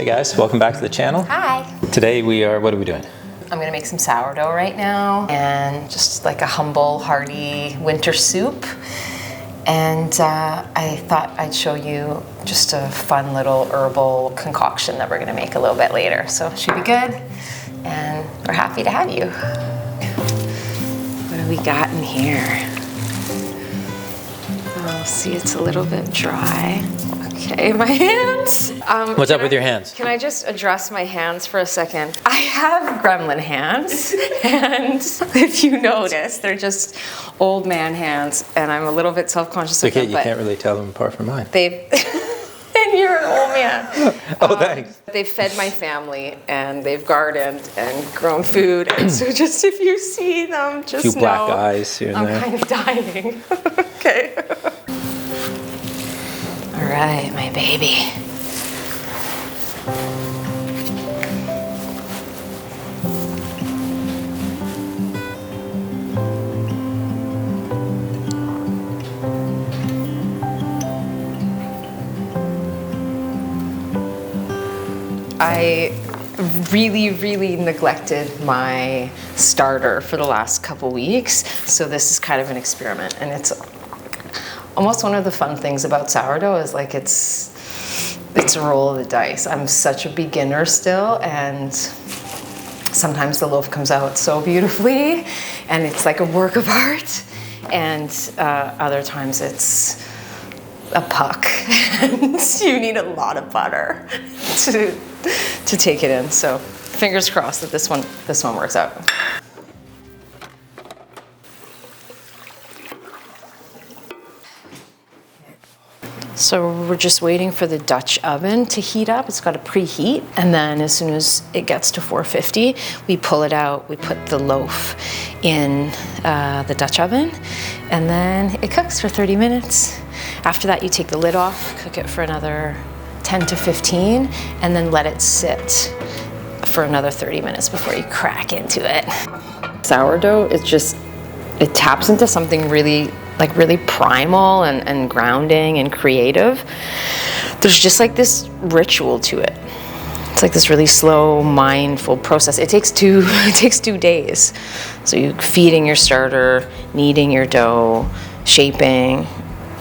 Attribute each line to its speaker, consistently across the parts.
Speaker 1: guys, welcome back to the channel.
Speaker 2: Hi.
Speaker 1: Today what are we doing?
Speaker 2: I'm gonna make some sourdough right now and just like a humble, hearty winter soup. And I thought I'd show you just a fun little herbal concoction that we're gonna make a little bit later. So it should be good, and we're happy to have you. What do we got in here? Oh, see, it's a little bit dry. Okay, my hands.
Speaker 1: What's up with your hands?
Speaker 2: Can I just address my hands for a second? I have gremlin hands, and if you notice, they're just old man hands, and I'm a little bit self-conscious of them.
Speaker 1: You can't really tell them apart from mine.
Speaker 2: And you're an old man.
Speaker 1: Oh, thanks.
Speaker 2: They've fed my family, and they've gardened and grown food, and so just if you see them, just know.
Speaker 1: A few black eyes here and there.
Speaker 2: I'm kind of dying. Okay. All right, my baby. I really neglected my starter for the last couple weeks, so this is kind of an experiment, and it's almost one of the fun things about sourdough is like it's a roll of the dice. I'm such a beginner still, and sometimes the loaf comes out so beautifully and it's like a work of art, and other times it's a puck and you need a lot of butter to take it in. So fingers crossed that this one works out. So we're just waiting for the Dutch oven to heat up. It's got to preheat, and then as soon as it gets to 450, we pull it out, we put the loaf in the Dutch oven, and then it cooks for 30 minutes. After that, you take the lid off, cook it for another 10 to 15, and then let it sit for another 30 minutes before you crack into it. Sourdough is it taps into something really primal and grounding and creative. There's just like this ritual to it. It's like this really slow, mindful process. It takes two days. So you're feeding your starter, kneading your dough, shaping,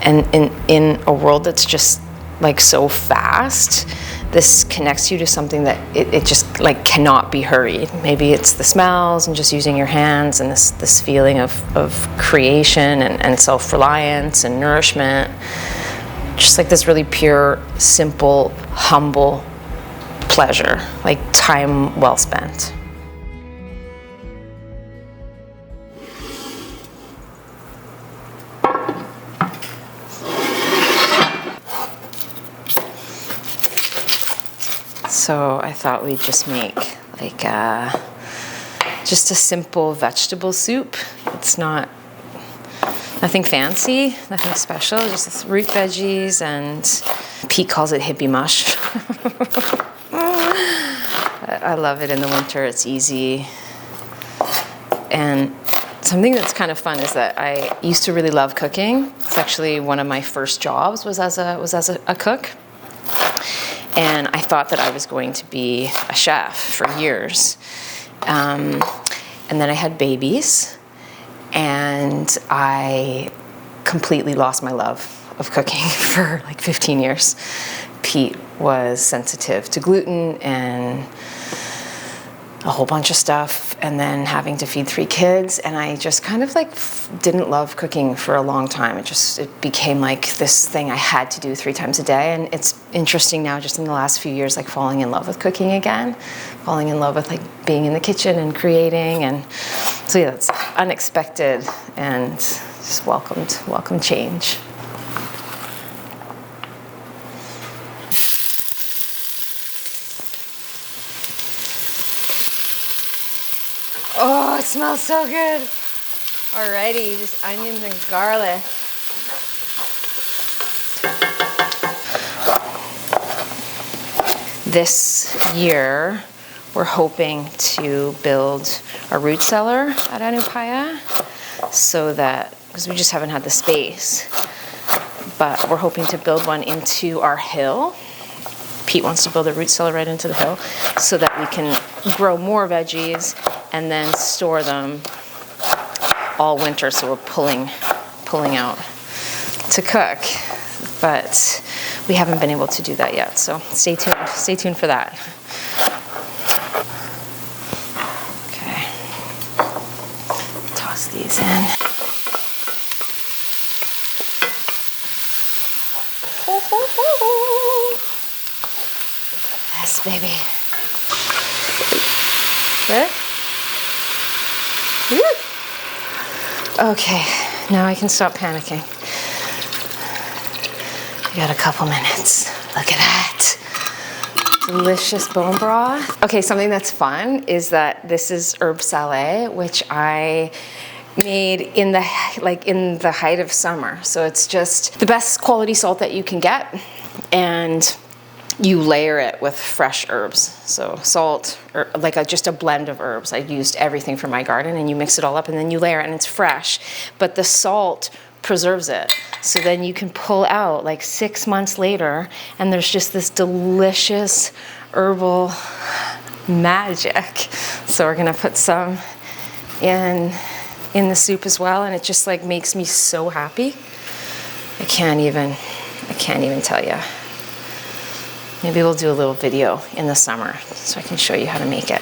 Speaker 2: and in a world that's just like so fast, this connects you to something that it just like cannot be hurried. Maybe it's the smells and just using your hands and this feeling of creation and self-reliance and nourishment. Just like this really pure, simple, humble pleasure, like time well spent. So I thought we'd just make like just a simple vegetable soup. It's nothing fancy, nothing special, just root veggies, and Pete calls it hippie mush. I love it in the winter, it's easy. And something that's kind of fun is that I used to really love cooking. It's actually one of my first jobs was as a cook. And I thought that I was going to be a chef for years. And then I had babies, and I completely lost my love of cooking for like 15 years. Pete was sensitive to gluten and a whole bunch of stuff, and then having to feed 3 kids, and I just kind of like didn't love cooking for a long time. It became like this thing I had to do 3 times a day, and it's interesting now just in the last few years like falling in love with cooking again, falling in love with like being in the kitchen and creating, and so yeah, it's unexpected and just welcome change. Oh, it smells so good. Alrighty, just onions and garlic. This year, we're hoping to build a root cellar at Anupaya, so that, because we just haven't had the space, but we're hoping to build one into our hill Pete wants to build a root cellar right into the hill so that we can grow more veggies and then store them all winter, so we're pulling out to cook. But we haven't been able to do that yet, so stay tuned for that. Okay, toss these in. Yes, baby. Ready? Okay, now I can stop panicking. We got a couple minutes. Look at that. Delicious bone broth. Okay, something that's fun is that this is herb salé, which I made in the height of summer. So it's just the best quality salt that you can get, and you layer it with fresh herbs. So salt, or just a blend of herbs. I used everything from my garden, and you mix it all up and then you layer it, and it's fresh. But the salt preserves it. So then you can pull out like 6 months later, and there's just this delicious herbal magic. So we're gonna put some in the soup as well, and it just like makes me so happy. I can't even tell you. Maybe we'll do a little video in the summer so I can show you how to make it.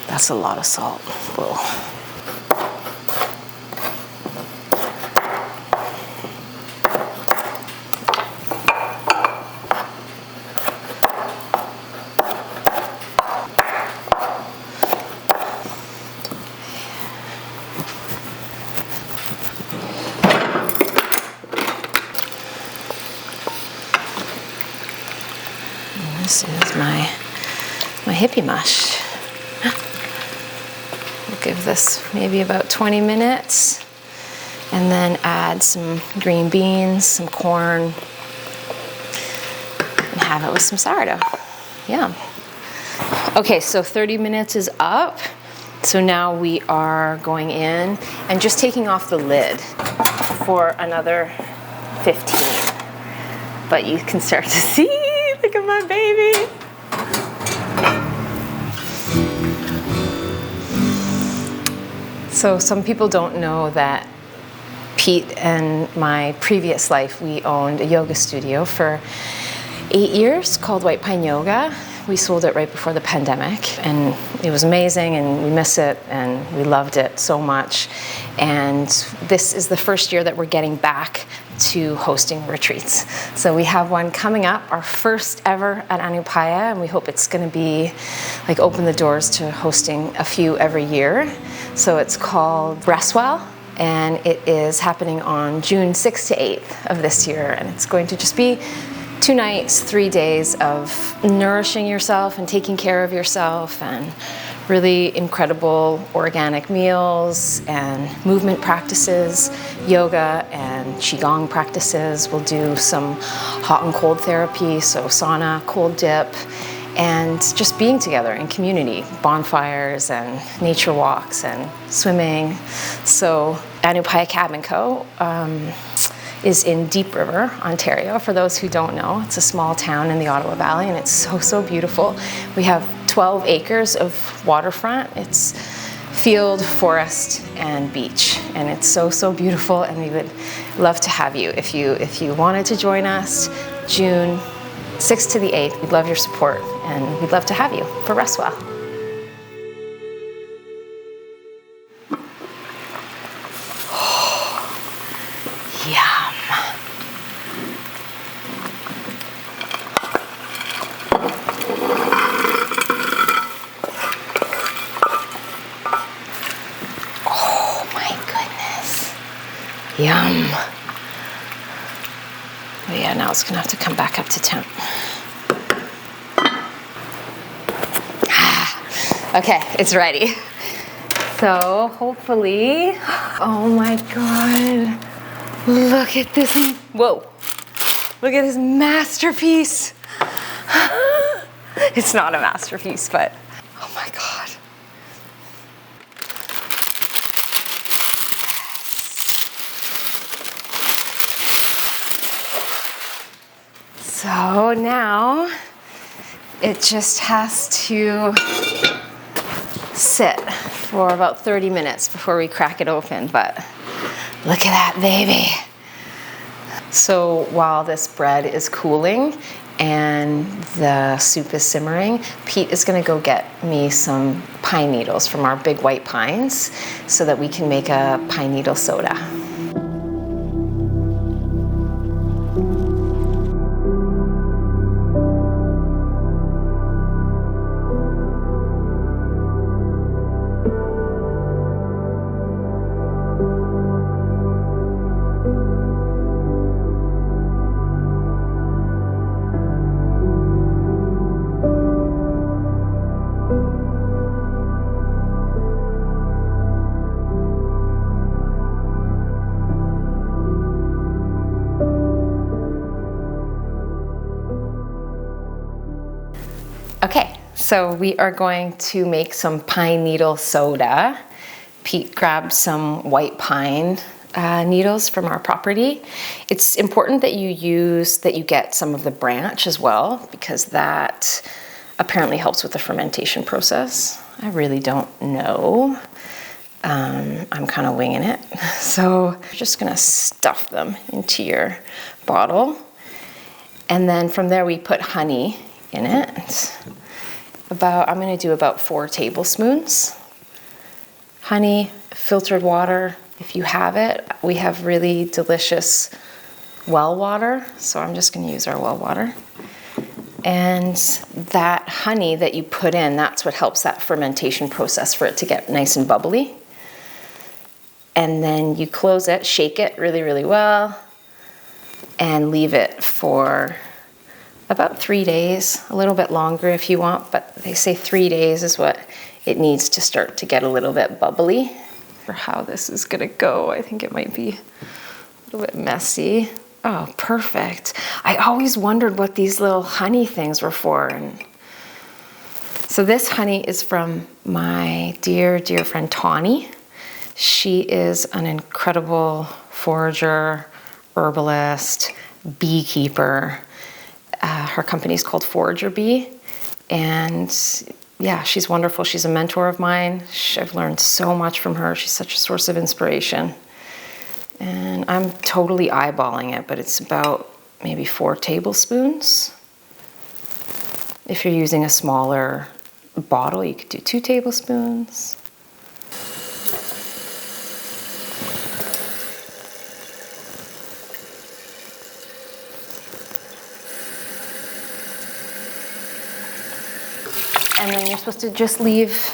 Speaker 2: That's a lot of salt. Whoa. This is my hippie mush. We'll give this maybe about 20 minutes and then add some green beans, some corn, and have it with some sourdough. Yum. Okay, so 30 minutes is up. So now we are going in and just taking off the lid for another 15. But you can start to see. Look at my baby. So some people don't know that Pete and my previous life, we owned a yoga studio for 8 years called White Pine Yoga. We sold it right before the pandemic, and it was amazing, and we miss it, and we loved it so much. And this is the first year that we're getting back to hosting retreats. So we have one coming up, our first ever at Anupaya, and we hope it's going to be like open the doors to hosting a few every year. So it's called Restwell, and it is happening on June 6th to 8th of this year, and it's going to just be 2 nights, 3 days of nourishing yourself and taking care of yourself, and really incredible organic meals and movement practices, yoga and qigong practices. We'll do some hot and cold therapy, so sauna, cold dip, and just being together in community, bonfires and nature walks and swimming. So Anupaya Cabin Co. Is in Deep River, Ontario. For those who don't know, it's a small town in the Ottawa Valley, and it's so beautiful. We have 12 acres of waterfront. It's field, forest, and beach, and it's so beautiful, and we would love to have you. If you wanted to join us, June 6th to the 8th, we'd love your support, and we'd love to have you for Restwell. Yum. Oh my goodness. Yum. But yeah, now it's gonna have to come back up to temp. Okay, it's ready. So hopefully, oh my God. Look at this, whoa. Look at this masterpiece. It's not a masterpiece, but oh my God. So now it just has to sit for about 30 minutes before we crack it open, but look at that baby. So while this bread is cooling and the soup is simmering, Pete is gonna go get me some pine needles from our big white pines so that we can make a pine needle soda. Okay, so we are going to make some pine needle soda. Pete grabbed some white pine needles from our property. It's important that you get some of the branch as well, because that apparently helps with the fermentation process. I really don't know. I'm kind of winging it. So you're just gonna stuff them into your bottle. And then from there we put honey in it. I'm gonna do about 4 tablespoons. Honey, filtered water, if you have it. We have really delicious well water, so I'm just gonna use our well water. And that honey that you put in, that's what helps that fermentation process for it to get nice and bubbly. And then you close it, shake it really, really well, and leave it for about 3 days, a little bit longer if you want, but they say 3 days is what it needs to start to get a little bit bubbly. For how this is gonna go, I think it might be a little bit messy. Oh, perfect. I always wondered what these little honey things were for. And so this honey is from my dear, dear friend Tawny. She is an incredible forager, herbalist, beekeeper. Her company is called Forager Bee, and yeah, she's wonderful. She's a mentor of mine. I've learned so much from her. She's such a source of inspiration. And I'm totally eyeballing it, but it's about maybe 4 tablespoons. If you're using a smaller bottle, you could do 2 tablespoons. And then you're supposed to just leave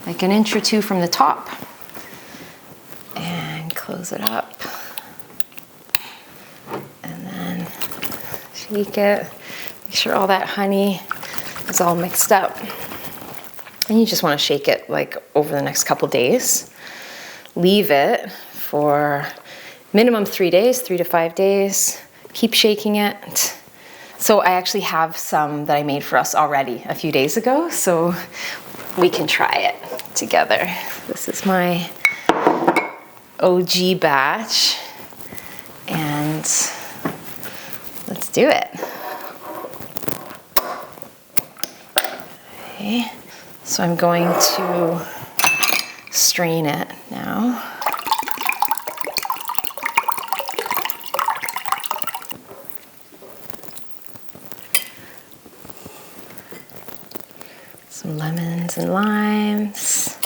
Speaker 2: like an inch or 2 from the top and close it up. And then shake it, make sure all that honey is all mixed up. And you just want to shake it like over the next couple days. Leave it for minimum 3 days, 3 to 5 days. Keep shaking it. So I actually have some that I made for us already a few days ago, so we can try it together. This is my OG batch, and let's do it. Okay, so I'm going to strain it now. Some lemons and limes.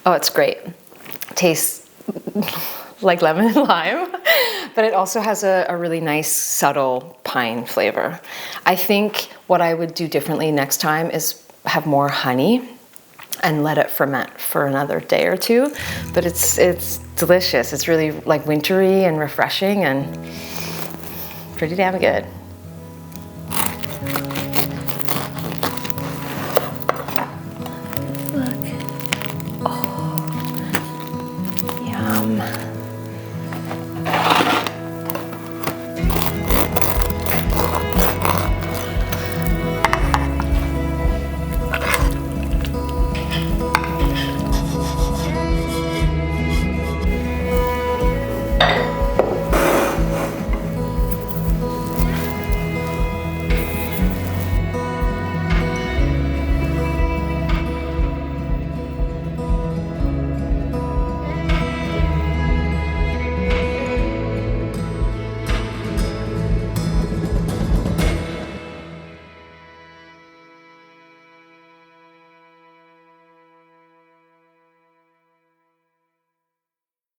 Speaker 2: Oh, it's great. Tastes like lemon and lime, but it also has a really nice subtle pine flavor. I think what I would do differently next time is have more honey and let it ferment for another day or 2. But it's delicious. It's really like wintry and refreshing and pretty damn good.